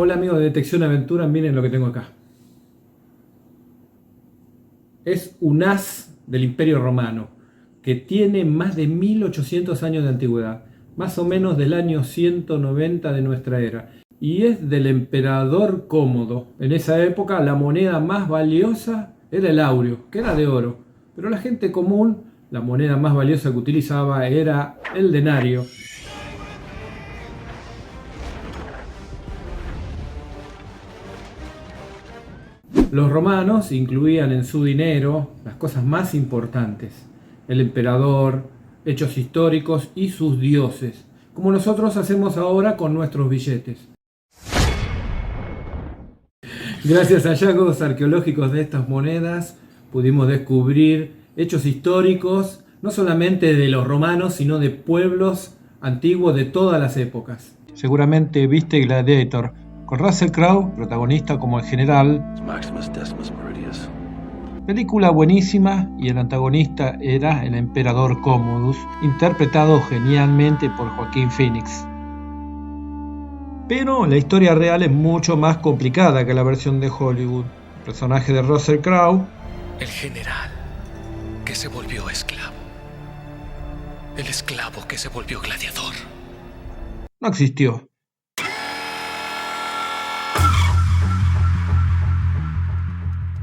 Hola amigos de Detección Aventura, miren lo que tengo acá. Es un as del Imperio Romano que tiene más de 1800 años de antigüedad, más o menos del año 190 de nuestra era, y es del emperador Cómodo. En esa época la moneda más valiosa era el aureo, que era de oro, pero la gente común, la moneda más valiosa que utilizaba era el denario. Los romanos incluían en su dinero las cosas más importantes: el emperador, hechos históricos y sus dioses, como nosotros hacemos ahora con nuestros billetes. Gracias a hallazgos arqueológicos de estas monedas pudimos descubrir hechos históricos no solamente de los romanos, sino de pueblos antiguos de todas las épocas. Seguramente viste Gladiator, con Russell Crowe, protagonista como el general. Maximus Decimus Meridius. Película buenísima, y el antagonista era el emperador Commodus, interpretado genialmente por Joaquín Phoenix. Pero la historia real es mucho más complicada que la versión de Hollywood. El personaje de Russell Crowe, El general que se volvió esclavo. El esclavo que se volvió gladiador. no existió.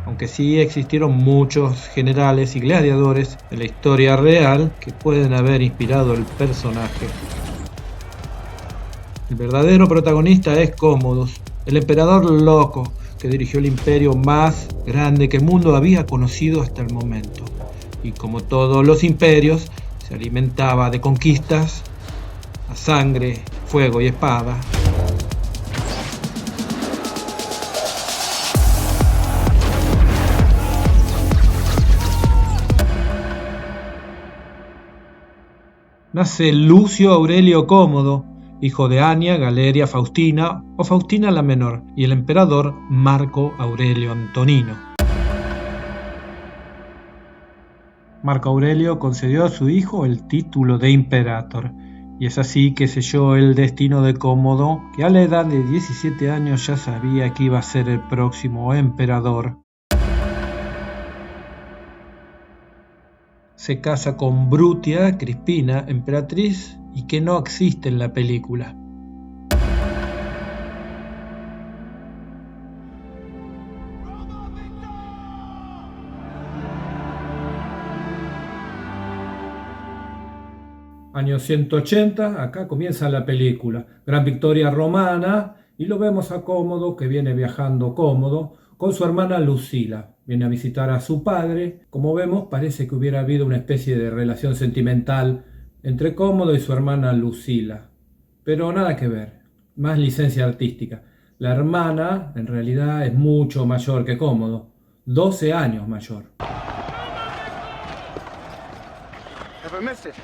Aunque sí existieron muchos generales y gladiadores en la historia real que pueden haber inspirado el personaje. El verdadero protagonista es Commodus, el emperador loco que dirigió el imperio más grande que el mundo había conocido hasta el momento. Y como todos los imperios, se alimentaba de conquistas, a sangre, fuego y espada. Nace Lucio Aurelio Cómodo, hijo de Ania Galeria Faustina o Faustina la Menor, y el emperador Marco Aurelio Antonino. Marco Aurelio concedió a su hijo el título de imperator, y es así que selló el destino de Cómodo, que a la edad de 17 años ya sabía que iba a ser el próximo emperador. Se casa con Brutia Crispina, emperatriz, y que no existe en la película. Año 180, acá comienza la película. Gran victoria romana, y lo vemos a Cómodo, que viene viajando cómodo, con su hermana Lucila. Viene a visitar a su padre. Como vemos, parece que hubiera habido una especie de relación sentimental entre Cómodo y su hermana Lucila. Pero nada que ver, más licencia artística. La hermana, en realidad, es mucho mayor que Cómodo, 12 años mayor. Have I missed it?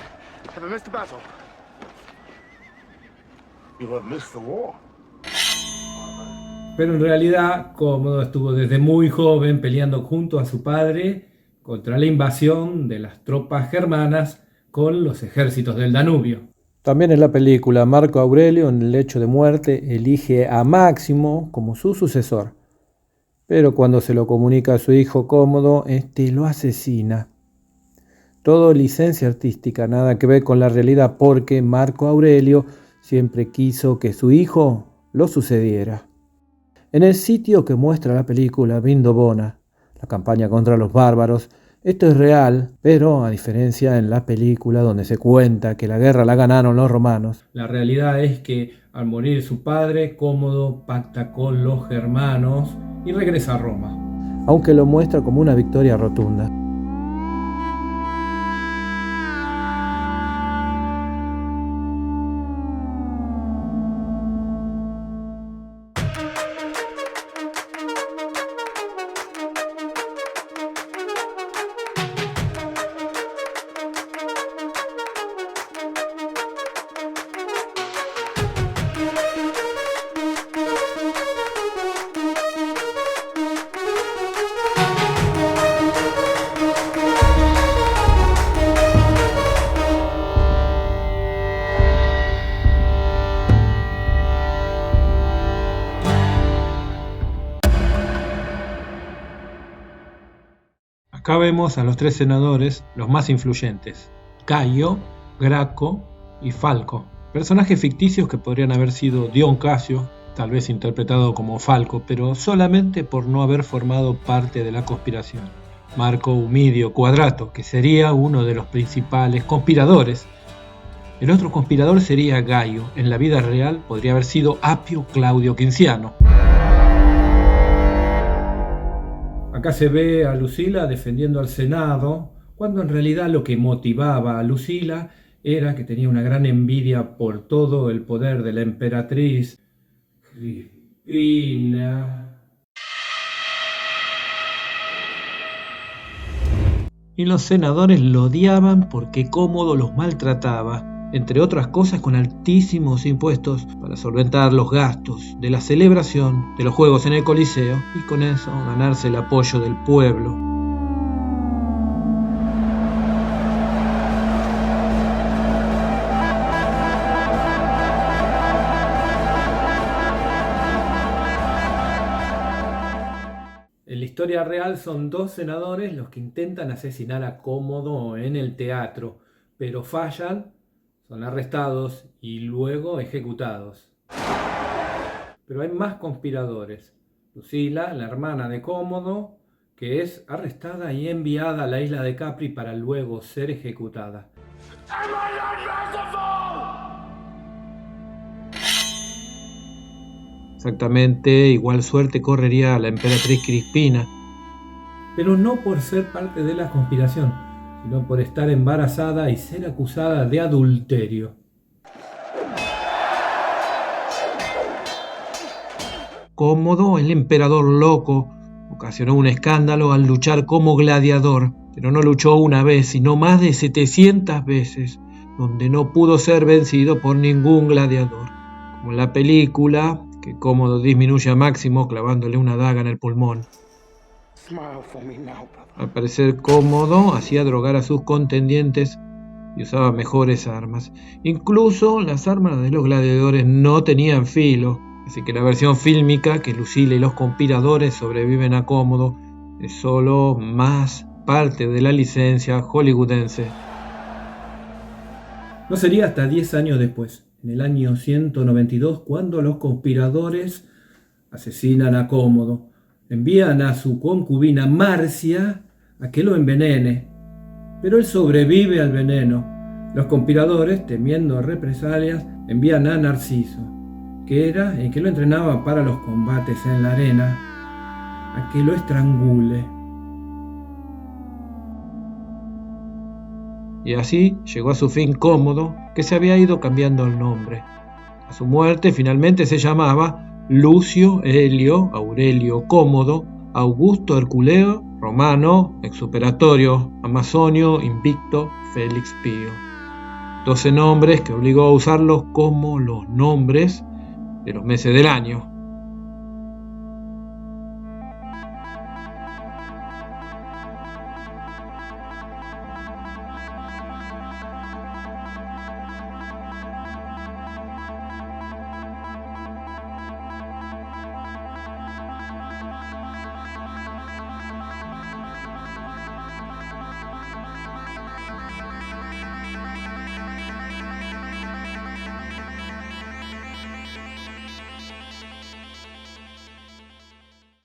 Have I missed the battle? You have missed the war. Pero en realidad Cómodo estuvo desde muy joven peleando junto a su padre contra la invasión de las tropas germanas con los ejércitos del Danubio. También en la película, Marco Aurelio, en el lecho de muerte, elige a Máximo como su sucesor. Pero cuando se lo comunica a su hijo Cómodo, este lo asesina. Todo licencia artística, nada que ver con la realidad, porque Marco Aurelio siempre quiso que su hijo lo sucediera. En el sitio que muestra la película, Vindobona, la campaña contra los bárbaros, esto es real, pero a diferencia en la película donde se cuenta que la guerra la ganaron los romanos, la realidad es que al morir su padre, Cómodo pacta con los germanos y regresa a Roma, aunque lo muestra como una victoria rotunda. Acá vemos a los 3 senadores, los más influyentes: Cayo, Graco y Falco. Personajes ficticios que podrían haber sido Dion Casio, tal vez interpretado como Falco, pero solamente por no haber formado parte de la conspiración. Marco Humidio Quadrato, que sería uno de los principales conspiradores. El otro conspirador sería Gayo. En la vida real podría haber sido Apio Claudio Quinciano. Acá se ve a Lucila defendiendo al Senado, cuando en realidad lo que motivaba a Lucila era que tenía una gran envidia por todo el poder de la emperatriz Crispina. Y los senadores lo odiaban porque Cómodo los maltrataba, entre otras cosas con altísimos impuestos para solventar los gastos de la celebración de los Juegos en el Coliseo y con eso ganarse el apoyo del pueblo. En la historia real son 2 senadores los que intentan asesinar a Cómodo en el teatro, pero fallan, son arrestados y luego ejecutados. Pero hay más conspiradores. Lucila, la hermana de Cómodo, que es arrestada y enviada a la isla de Capri para luego ser ejecutada. Exactamente igual suerte correría a la emperatriz Crispina. Pero no por ser parte de la conspiración, sino por estar embarazada y ser acusada de adulterio. Cómodo, el emperador loco, ocasionó un escándalo al luchar como gladiador, pero no luchó una vez, sino más de 700 veces, donde no pudo ser vencido por ningún gladiador. Como en la película, que Cómodo disminuye a Máximo clavándole una daga en el pulmón. Al parecer Cómodo hacía drogar a sus contendientes y usaba mejores armas. Incluso las armas de los gladiadores no tenían filo, así que la versión fílmica que Lucila y los conspiradores sobreviven a Cómodo es solo más parte de la licencia hollywoodense. No sería hasta 10 años después, en el año 192, cuando los conspiradores asesinan a Cómodo. Envían a su concubina Marcia a que lo envenene, pero él sobrevive al veneno. Los conspiradores, temiendo represalias, envían a Narciso, que era el que lo entrenaba para los combates en la arena, a que lo estrangule. Y así llegó a su fin Cómodo, que se había ido cambiando el nombre. A su muerte finalmente se llamaba Lucio Helio Aurelio Cómodo, Augusto Herculeo, Romano, Exuperatorio, Amazonio, Invicto, Félix Pío. 12 nombres que obligó a usarlos como los nombres de los meses del año.